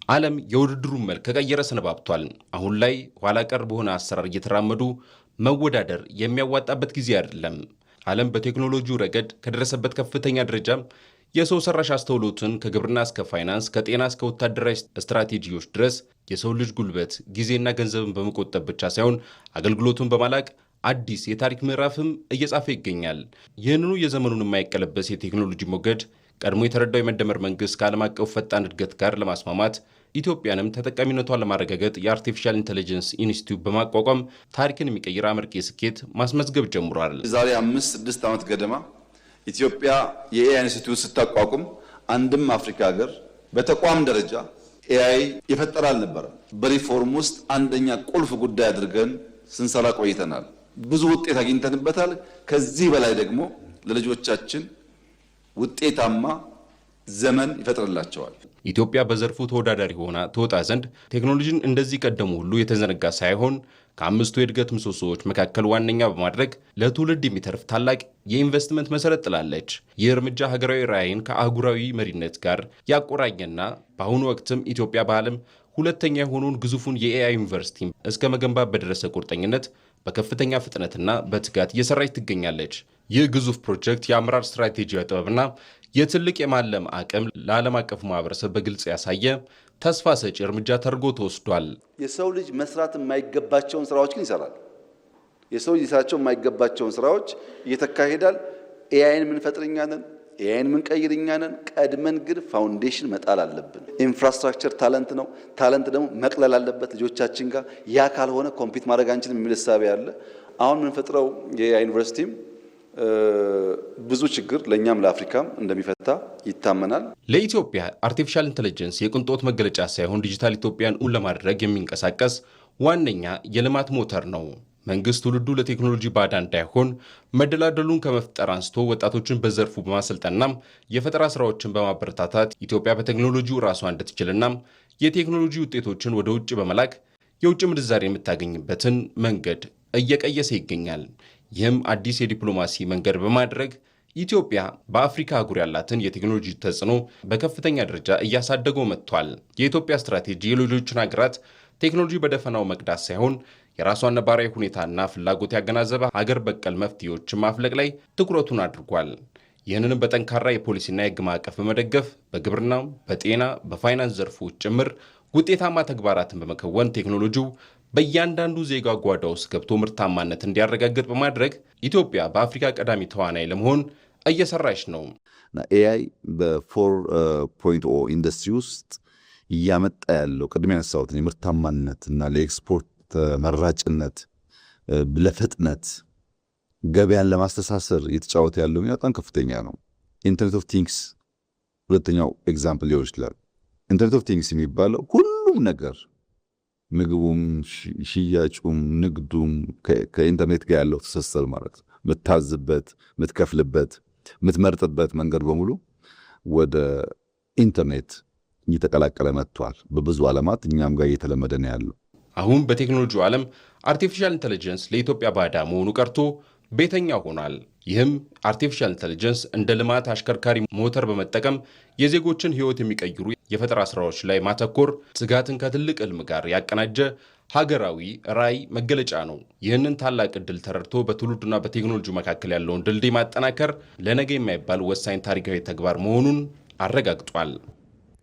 ዓለም የውድድሩን መልክ ከቀየረ ሰነባብቷል። አሁን ላይ ኋላ ቀር በሆነ አሰራር እየተራመዱ መወዳደር የሚያዋጣበት ጊዜ አይደለም። ዓለም በቴክኖሎጂው ረገድ ከደረሰበት ከፍተኛ ደረጃ የሰው ሰራሽ አስተውሎትን ከግብርና እስከ ፋይናንስ፣ ከጤና እስከ ወታደራዊ ስትራቴጂዎች ድረስ የሰው ልጅ ጉልበት፣ ጊዜና ገንዘብን በመቆጠብ ብቻ ሳይሆን አገልግሎቱን በማላቅ አዲስ የታሪክ ምዕራፍም እየጻፈ ይገኛል። ይህንኑ የዘመኑን የማይቀለበስ የቴክኖሎጂ ሞገድ ቀድሞ የተረዳው የመደመር መንግስት ከዓለም አቀፍ ፈጣን እድገት ጋር ለማስማማት ኢትዮጵያንም ተጠቃሚነቷን ለማረጋገጥ የአርቲፊሻል ኢንተለጀንስ ኢንስቲትዩት በማቋቋም ታሪክን የሚቀይር አመርቂ ስኬት ማስመዝገብ ጀምሯል። ዛሬ 5-6 ዓመት ገደማ ኢትዮጵያ የኤአይ ኢንስቲትዩት ስታቋቁም አንድም አፍሪካ ሀገር በተቋም ደረጃ ኤአይ የፈጠረ አልነበረም። በሪፎርም ውስጥ አንደኛ ቁልፍ ጉዳይ አድርገን ስንሰራ ቆይተናል። ብዙ ውጤት አግኝተንበታል። ከዚህ በላይ ደግሞ ለልጆቻችን ውጤታማ ዘመን ይፈጥርላቸዋል። ኢትዮጵያ በዘርፉ ተወዳዳሪ ሆና ትወጣ ዘንድ ቴክኖሎጂን እንደዚህ ቀደሙ ሁሉ የተዘነጋ ሳይሆን ከአምስቱ የእድገት ምሰሶዎች መካከል ዋነኛ በማድረግ ለትውልድ የሚተርፍ ታላቅ የኢንቨስትመንት መሰረት ጥላለች። ይህ እርምጃ ሀገራዊ ራዕይን ከአህጉራዊ መሪነት ጋር ያቆራኘና በአሁኑ ወቅትም ኢትዮጵያ በዓለም ሁለተኛ የሆነውን ግዙፉን የኤአይ ዩኒቨርሲቲ እስከ መገንባት በደረሰ ቁርጠኝነት በከፍተኛ ፍጥነትና በትጋት እየሰራች ትገኛለች። ይህ ግዙፍ ፕሮጀክት የአመራር ስትራቴጂያዊ ጥበብና የትልቅ የማለም አቅም ለዓለም አቀፉ ማህበረሰብ በግልጽ ያሳየ ተስፋ ሰጪ እርምጃ ተደርጎ ተወስዷል። የሰው ልጅ መስራት የማይገባቸውን ስራዎች ግን ይሰራል። የሰው ልጅ ሊሰራቸው የማይገባቸውን ስራዎች እየተካሄዳል። ኤአይን የምንፈጥርኛ ነን፣ ኤአይን የምንቀይርኛ ነን። ቀድመን ግን ፋውንዴሽን መጣል አለብን። ኢንፍራስትራክቸር ታለንት ነው። ታለንት ደግሞ መቅለል አለበት ልጆቻችን ጋር። ያ ካልሆነ ኮምፒት ማድረግ አንችልም የሚል እሳቤ አለ። አሁን የምንፈጥረው የኤአይ ዩኒቨርሲቲም ብዙ ችግር ለኛም ለአፍሪካም እንደሚፈታ ይታመናል። ለኢትዮጵያ አርቲፊሻል ኢንተለጀንስ የቅንጦት መገለጫ ሳይሆን ዲጂታል ኢትዮጵያን ለማድረግ የሚንቀሳቀስ ዋነኛ የልማት ሞተር ነው። መንግስት ትውልዱ ለቴክኖሎጂ ባዳ እንዳይሆን መደላደሉን ከመፍጠር አንስቶ ወጣቶችን በዘርፉ በማሰልጠንና የፈጠራ ስራዎችን በማበረታታት ኢትዮጵያ በቴክኖሎጂው ራሷ እንድትችልና የቴክኖሎጂ ውጤቶችን ወደ ውጭ በመላክ የውጭ ምንዛሪ የምታገኝበትን መንገድ እየቀየሰ ይገኛል። ይህም አዲስ የዲፕሎማሲ መንገድ በማድረግ ኢትዮጵያ በአፍሪካ አህጉር ያላትን የቴክኖሎጂ ተጽዕኖ በከፍተኛ ደረጃ እያሳደገው መጥቷል። የኢትዮጵያ ስትራቴጂ የሌሎችን ሀገራት ቴክኖሎጂ በደፈናው መቅዳት ሳይሆን የራሷን ነባራዊ ሁኔታና ፍላጎት ያገናዘበ ሀገር በቀል መፍትሄዎችን ማፍለቅ ላይ ትኩረቱን አድርጓል። ይህንንም በጠንካራ የፖሊሲና የሕግ ማዕቀፍ በመደገፍ በግብርናው፣ በጤና፣ በፋይናንስ ዘርፎች ጭምር ውጤታማ ተግባራትን በመከወን ቴክኖሎጂው በእያንዳንዱ ዜጋ ጓዳ ውስጥ ገብቶ ምርታማነት እንዲያረጋግጥ በማድረግ ኢትዮጵያ በአፍሪካ ቀዳሚ ተዋናይ ለመሆን እየሰራች ነው። ኤአይ በ4.0 ኢንዱስትሪ ውስጥ እያመጣ ያለው ቅድሚያ ያነሳሁትን የምርታማነት እና ለኤክስፖርት መራጭነት፣ ለፍጥነት ገበያን ለማስተሳሰር እየተጫወተ ያለው ሚና በጣም ከፍተኛ ነው። ኢንተርኔት ኦፍ ቲንግስ ሁለተኛው ኤግዛምፕል ሊሆን ይችላል። ኢንተርኔት ኦፍ ቲንግስ የሚባለው ሁሉም ነገር ምግቡም፣ ሽያጩም፣ ንግዱም ከኢንተርኔት ጋር ያለው ትስስር ማለት ነው። የምታዝበት፣ የምትከፍልበት፣ የምትመርጥበት መንገድ በሙሉ ወደ ኢንተርኔት እየተቀላቀለ መጥቷል። በብዙ ዓለማት እኛም ጋር እየተለመደ ነው ያለው። አሁን በቴክኖሎጂው ዓለም አርቲፊሻል ኢንተለጀንስ ለኢትዮጵያ ባዳ መሆኑ ቀርቶ ቤተኛ ሆኗል። ይህም አርቲፊሻል ኢንተለጀንስ እንደ ልማት አሽከርካሪ ሞተር በመጠቀም የዜጎችን ሕይወት የሚቀይሩ የፈጠራ ስራዎች ላይ ማተኮር ስጋትን ከትልቅ ሕልም ጋር ያቀናጀ ሀገራዊ ራዕይ መገለጫ ነው። ይህንን ታላቅ ዕድል ተረድቶ በትውልዱና በቴክኖሎጂ መካከል ያለውን ድልድይ ማጠናከር ለነገ የማይባል ወሳኝ ታሪካዊ ተግባር መሆኑን አረጋግጧል።